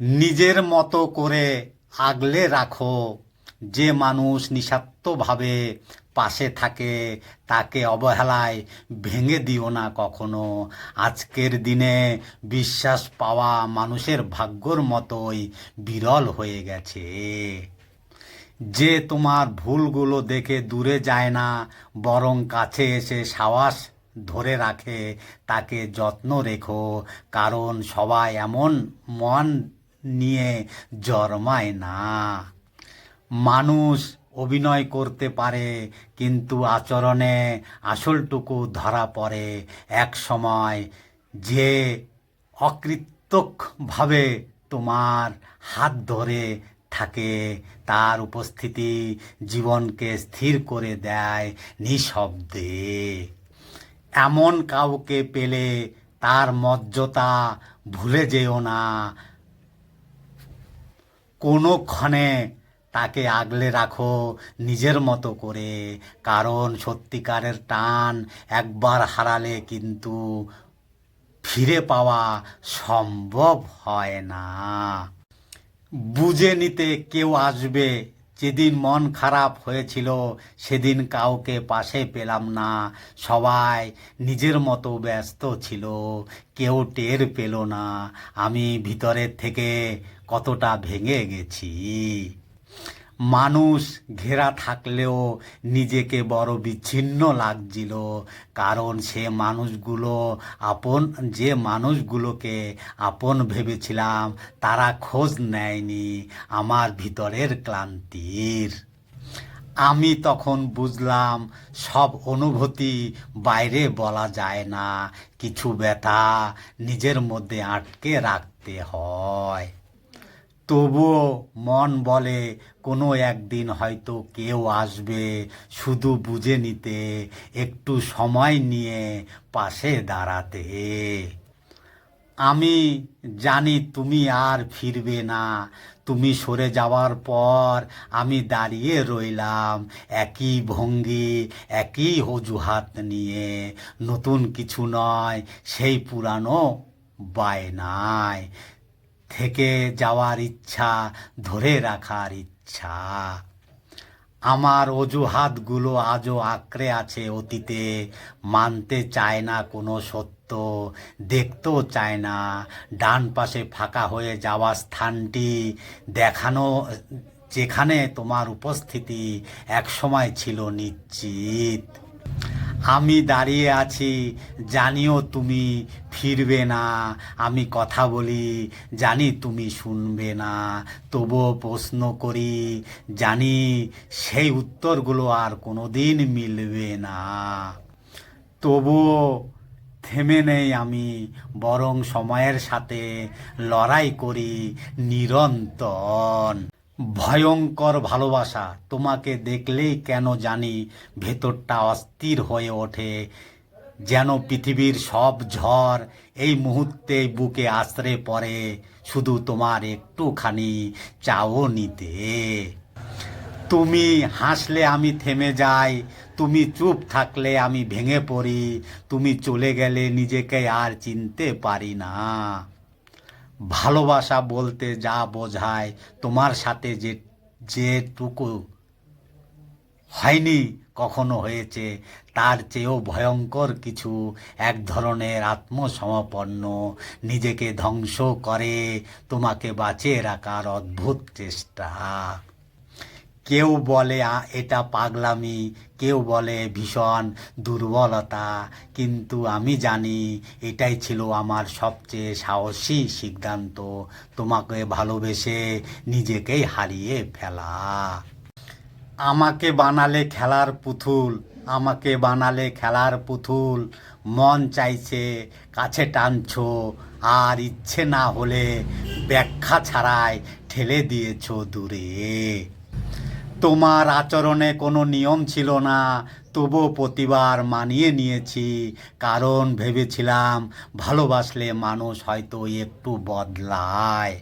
নিজের মতো করে আগলে রাখো। যে মানুষ নিঃস্বার্থভাবে পাশে থাকে তাকে অবহেলায় ভেঙে দিও না কখনো। আজকের দিনে বিশ্বাস পাওয়া মানুষের ভাগ্যর মতোই বিরল হয়ে গেছে। যে তোমার ভুলগুলো দেখে দূরে যায় না, বরং কাছে এসে সাহস ধরে রাখে, তাকে যত্ন রেখো। কারণ সবাই এমন মন নিয়ে জন্মায় না। মানুষ অভিনয় করতে পারে, কিন্তু আচরণে আসলটুকু ধরা পড়ে এক সময়। যে অকৃতজ্ঞভাবে তোমার হাত ধরে থাকে, তার উপস্থিতি জীবনকে স্থির করে দেয় নিঃশব্দে। এমন কাউকে পেলে তার মর্যাদা ভুলে যেও না। কোনোক্ষণে তাকে আগলে রাখো নিজের মতো করে। কারণ সত্যিকারের টান একবার হারালে কিন্তু ফিরে পাওয়া সম্ভব হয় না। বুঝে নিতে কেউ আসবে। যেদিন মন খারাপ হয়েছিল সেদিন কাউকে পাশে পেলাম না। সবাই নিজের মতো ব্যস্ত ছিল, কেউ টের পেল না আমি ভিতরের থেকে কতটা ভেঙে গেছি। মানুষ ঘেরা থাকলেও নিজেকে বড় বিচ্ছিন্ন লাগছিল। কারণ যে মানুষগুলোকে আপন ভেবেছিলাম তারা খোঁজ নেয়নি আমার ভিতরের ক্লান্তির। আমি তখন বুঝলাম সব অনুভূতি বাইরে বলা যায় না। কিছু ব্যথা নিজের মধ্যে আটকে রাখতে হয়। তবুও মন বলে কোনো একদিন হয়তো কেউ আসবে শুধু বুঝে নিতে, একটু সময় নিয়ে পাশে দাঁড়াতে। আমি জানি তুমি আর ফিরবে না। তুমি সরে যাওয়ার পর আমি দাঁড়িয়ে রইলাম একই ভঙ্গি, একই অজুহাত নিয়ে। নতুন কিছু নয়, সেই পুরানো বায়নায় থেকে যাওয়ার ইচ্ছা, ধরে রাখার ইচ্ছা। আমার অজুহাতগুলো আজও আঁকড়ে আছে অতীতে। মানতে চায় না কোনো সত্য, দেখতেও চায় না ডান পাশে ফাঁকা হয়ে যাওয়া স্থানটি দেখানো, যেখানে তোমার উপস্থিতি একসময় ছিল নিশ্চিত। আমি দাঁড়িয়ে আছি, জানিও তুমি ফিরবে না। আমি কথা বলি, জানি তুমি শুনবে না। তবুও প্রশ্ন করি, জানি সেই উত্তরগুলো আর কোনোদিন মিলবে না। তবুও থেমে নেই আমি, বরং সময়ের সাথে লড়াই করি নিরন্তর। ভয়ঙ্কর ভালোবাসা, তোমাকে দেখলেই কেন জানি ভেতরটা অস্থির হয়ে ওঠে। যেন পৃথিবীর সব ঝড় এই মুহূর্তে বুকে আছড়ে পড়ে শুধু তোমার একটুখানি চাহনিতে। তুমি হাসলে আমি থেমে যাই, তুমি চুপ থাকলে আমি ভেঙে পড়ি। তুমি চলে গেলে নিজেকে আর চিনতে পারি না। ভালোবাসা বলতে যা বোঝায়, তোমার সাথে যেটুকু হয়নি, কখনো হয়েছে তার চেয়েও ভয়ঙ্কর কিছু। এক ধরনের আত্মসমর্পণ, নিজেকে ধ্বংস করে তোমাকে বাঁচিয়ে রাখার অদ্ভুত চেষ্টা। কেউ বলে এটা পাগলামি, কেউ বলে ভীষণ দুর্বলতা, কিন্তু আমি জানি এটাই ছিল আমার সবচেয়ে সাহসী সিদ্ধান্ত, তোমাকে ভালোবেসে নিজেকেই হারিয়ে ফেলা। আমাকে বানালে খেলার পুতুল, আমাকে বানালে খেলার পুতুল। মন চাইছে কাছে টানছো, আর ইচ্ছে না হলে ব্যাখ্যা ছাড়াই ঠেলে দিয়েছো দূরে। তোমার আচরণে কোনো নিয়ম ছিল না, তবু প্রতিবার মানিয়ে নিয়েছি। কারণ ভেবেছিলাম ভালোবাসলে মানুষ হয়তো একটু বদলায়।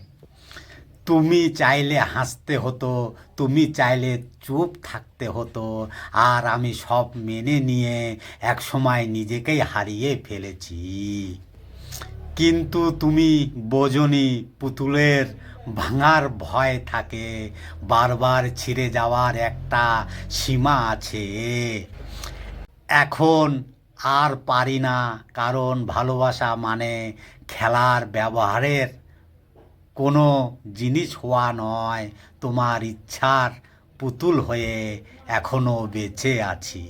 তুমি চাইলে হাসতে হতো, তুমি চাইলে চুপ থাকতে হতো, আর আমি সব মেনে নিয়ে একসময় নিজেকেই হারিয়ে ফেলেছি। কিন্তু তুমি বোঝনি পুতুলের ভাঙার ভয় থাকে, বারবার ছিঁড়ে যাওয়ার একটা সীমা আছে। এখন আর পারি না, কারণ ভালোবাসা মানে খেলার ব্যবহারের কোনো জিনিস হওয়া নয়। তোমার ইচ্ছার পুতুল হয়ে এখনো বেঁচে আছি।